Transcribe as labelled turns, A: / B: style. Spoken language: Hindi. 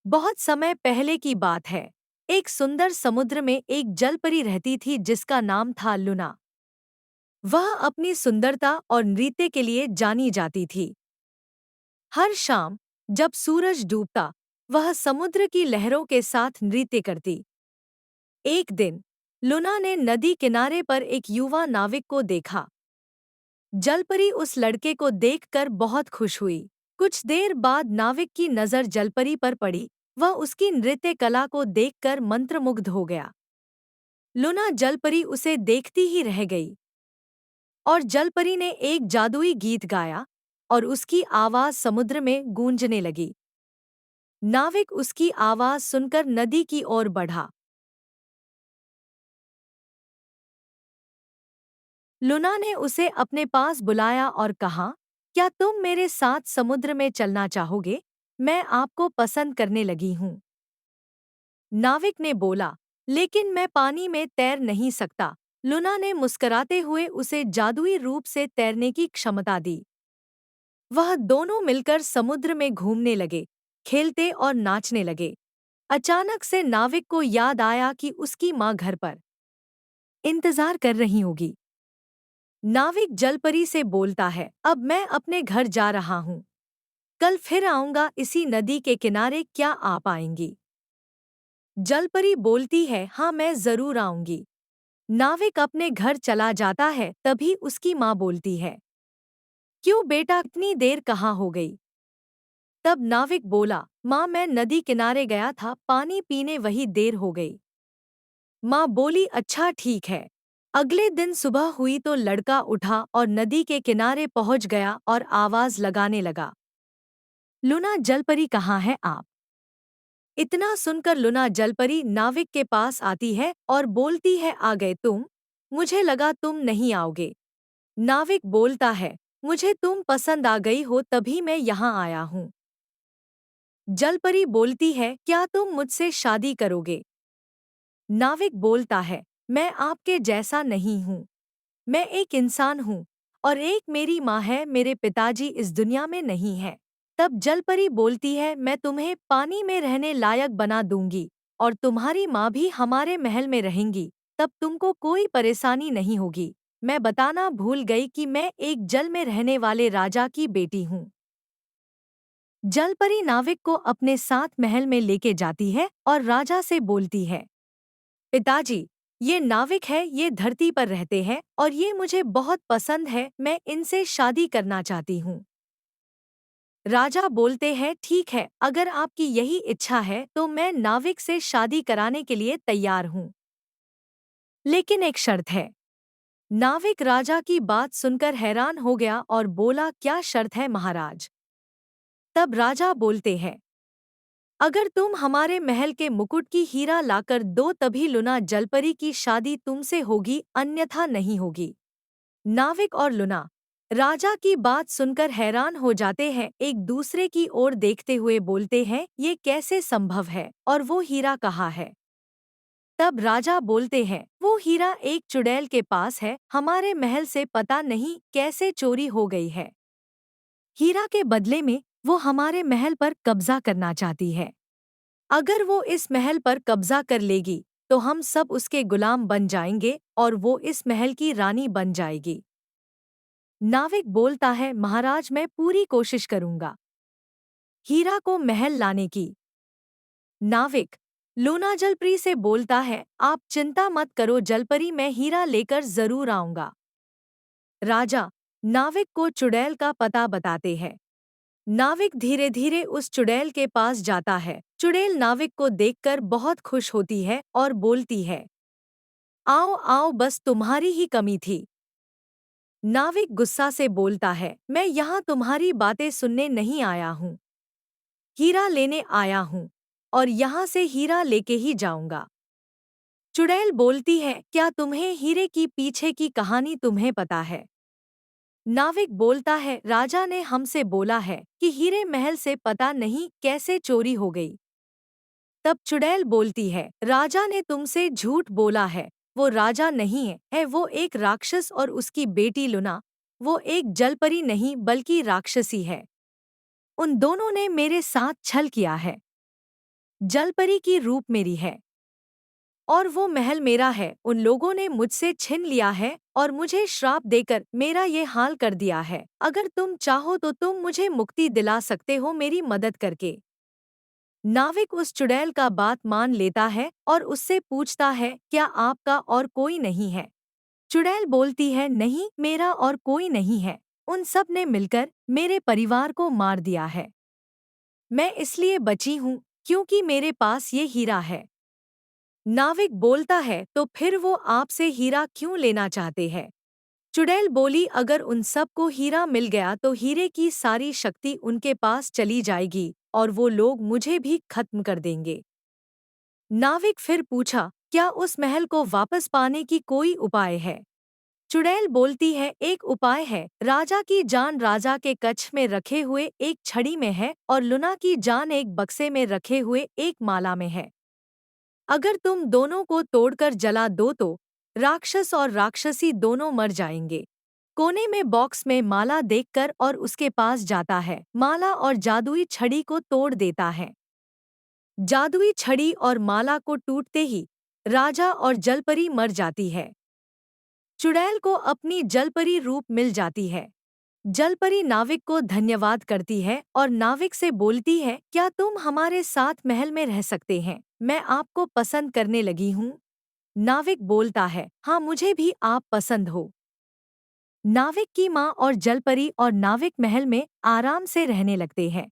A: बहुत समय पहले की बात है। एक सुंदर समुद्र में एक जलपरी रहती थी जिसका नाम था लूना। वह अपनी सुंदरता और नृत्य के लिए जानी जाती थी। हर शाम जब सूरज डूबता, वह समुद्र की लहरों के साथ नृत्य करती। एक दिन लूना ने नदी किनारे पर एक युवा नाविक को देखा। जलपरी उस लड़के को देखकर बहुत खुश हुई। कुछ देर बाद नाविक की नज़र जलपरी पर पड़ी। वह उसकी नृत्य कला को देखकर मंत्रमुग्ध हो गया। लूना जलपरी उसे देखती ही रह गई और जलपरी ने एक जादुई गीत गाया और उसकी आवाज़ समुद्र में गूंजने लगी। नाविक उसकी आवाज़ सुनकर नदी की ओर बढ़ा। लूना ने उसे अपने पास बुलाया और कहा, क्या तुम मेरे साथ समुद्र में चलना चाहोगे? मैं आपको पसंद करने लगी हूँ। नाविक ने बोला, लेकिन मैं पानी में तैर नहीं सकता। लूना ने मुस्कराते हुए उसे जादुई रूप से तैरने की क्षमता दी। वह दोनों मिलकर समुद्र में घूमने लगे, खेलते और नाचने लगे। अचानक से नाविक को याद आया कि उसकी माँ घर पर इंतजार कर रही होगी। नाविक जलपरी से बोलता है, अब मैं अपने घर जा रहा हूँ। कल फिर आऊंगा इसी नदी के किनारे, क्या आप आएंगी? जलपरी बोलती है, हाँ मैं जरूर आऊंगी। नाविक अपने घर चला जाता है, तभी उसकी माँ बोलती है, क्यों बेटा इतनी देर कहाँ हो गई? तब नाविक बोला, माँ मैं नदी किनारे गया था पानी पीने, वही देर हो गई। माँ बोली, अच्छा ठीक है। अगले दिन सुबह हुई तो लड़का उठा और नदी के किनारे पहुंच गया और आवाज लगाने लगा, लूना जलपरी कहाँ है आप? इतना सुनकर लूना जलपरी नाविक के पास आती है और बोलती है, आ गए तुम? मुझे लगा तुम नहीं आओगे। नाविक बोलता है, मुझे तुम पसंद आ गई हो तभी मैं यहाँ आया हूँ। जलपरी बोलती है, क्या तुम मुझसे शादी करोगे? नाविक बोलता है, मैं आपके जैसा नहीं हूँ। मैं एक इंसान हूँ और एक मेरी माँ है, मेरे पिताजी इस दुनिया में नहीं है। तब जलपरी बोलती है, मैं तुम्हें पानी में रहने लायक बना दूंगी और तुम्हारी माँ भी हमारे महल में रहेंगी। तब तुमको कोई परेशानी नहीं होगी। मैं बताना भूल गई कि मैं एक जल में रहने वाले राजा की बेटी हूँ। जलपरी नाविक को अपने साथ महल में लेके जाती है और राजा से बोलती है, पिताजी, ये नाविक है, ये धरती पर रहते हैं और ये मुझे बहुत पसंद है, मैं इनसे शादी करना चाहती हूँ। राजा बोलते हैं, ठीक है, अगर आपकी यही इच्छा है तो मैं नाविक से शादी कराने के लिए तैयार हूँ। लेकिन एक शर्त है। नाविक राजा की बात सुनकर हैरान हो गया और बोला, क्या शर्त है महाराज? तब राजा बोलते हैं, अगर तुम हमारे महल के मुकुट की हीरा लाकर दो तभी लूना जलपरी की शादी तुमसे होगी, अन्यथा नहीं होगी। नाविक और लूना राजा की बात सुनकर हैरान हो जाते हैं, एक दूसरे की ओर देखते हुए बोलते हैं, ये कैसे संभव है और वो हीरा कहाँ है? तब राजा बोलते हैं, वो हीरा एक चुड़ैल के पास है, हमारे महल से पता नहीं कैसे चोरी हो गई है। हीरा के बदले में वो हमारे महल पर कब्जा करना चाहती है। अगर वो इस महल पर कब्जा कर लेगी तो हम सब उसके गुलाम बन जाएंगे और वो इस महल की रानी बन जाएगी। नाविक बोलता है, महाराज मैं पूरी कोशिश करूंगा हीरा को महल लाने की। नाविक लूना जलपरी से बोलता है, आप चिंता मत करो जलपरी, मैं हीरा लेकर जरूर आऊंगा। राजा नाविक को चुड़ैल का पता बताते हैं। नाविक धीरे धीरे उस चुड़ैल के पास जाता है। चुड़ैल नाविक को देखकर बहुत खुश होती है और बोलती है, आओ आओ, बस तुम्हारी ही कमी थी। नाविक गुस्सा से बोलता है, मैं यहाँ तुम्हारी बातें सुनने नहीं आया हूँ, हीरा लेने आया हूँ और यहाँ से हीरा लेके ही जाऊंगा। चुड़ैल बोलती है, क्या तुम्हें हीरे की पीछे की कहानी तुम्हें पता है? नाविक बोलता है, राजा ने हमसे बोला है कि हीरे महल से पता नहीं कैसे चोरी हो गई। तब चुड़ैल बोलती है, राजा ने तुमसे झूठ बोला है, वो राजा नहीं है वो एक राक्षस और उसकी बेटी लूना, वो एक जलपरी नहीं बल्कि राक्षसी है। उन दोनों ने मेरे साथ छल किया है। जलपरी की रूप मेरी है और वो महल मेरा है। उन लोगों ने मुझसे छीन लिया है और मुझे श्राप देकर मेरा ये हाल कर दिया है। अगर तुम चाहो तो तुम मुझे मुक्ति दिला सकते हो मेरी मदद करके। नाविक उस चुड़ैल का बात मान लेता है और उससे पूछता है, क्या आपका और कोई नहीं है? चुड़ैल बोलती है, नहीं, मेरा और कोई नहीं है। उन सब ने मिलकर मेरे परिवार को मार दिया है। मैं इसलिए बची हूँ क्योंकि मेरे पास ये हीरा है। नाविक बोलता है, तो फिर वो आपसे हीरा क्यों लेना चाहते हैं? चुड़ैल बोली, अगर उन सब को हीरा मिल गया तो हीरे की सारी शक्ति उनके पास चली जाएगी और वो लोग मुझे भी खत्म कर देंगे। नाविक फिर पूछा, क्या उस महल को वापस पाने की कोई उपाय है? चुड़ैल बोलती है, एक उपाय है। राजा की जान राजा के कच्छ में रखे हुए एक छड़ी में है और लुना की जान एक बक्से में रखे हुए एक माला में है। अगर तुम दोनों को तोड़कर जला दो तो राक्षस और राक्षसी दोनों मर जाएंगे। कोने में बॉक्स में माला देखकर और उसके पास जाता है, माला और जादुई छड़ी को तोड़ देता है। जादुई छड़ी और माला को टूटते ही राजा और जलपरी मर जाती है। चुड़ैल को अपनी जलपरी रूप मिल जाती है। जलपरी नाविक को धन्यवाद करती है और नाविक से बोलती है, क्या तुम हमारे साथ महल में रह सकते हैं? मैं आपको पसंद करने लगी हूँ। नाविक बोलता है, हाँ, मुझे भी आप पसंद हो। नाविक की माँ और जलपरी और नाविक महल में आराम से रहने लगते हैं।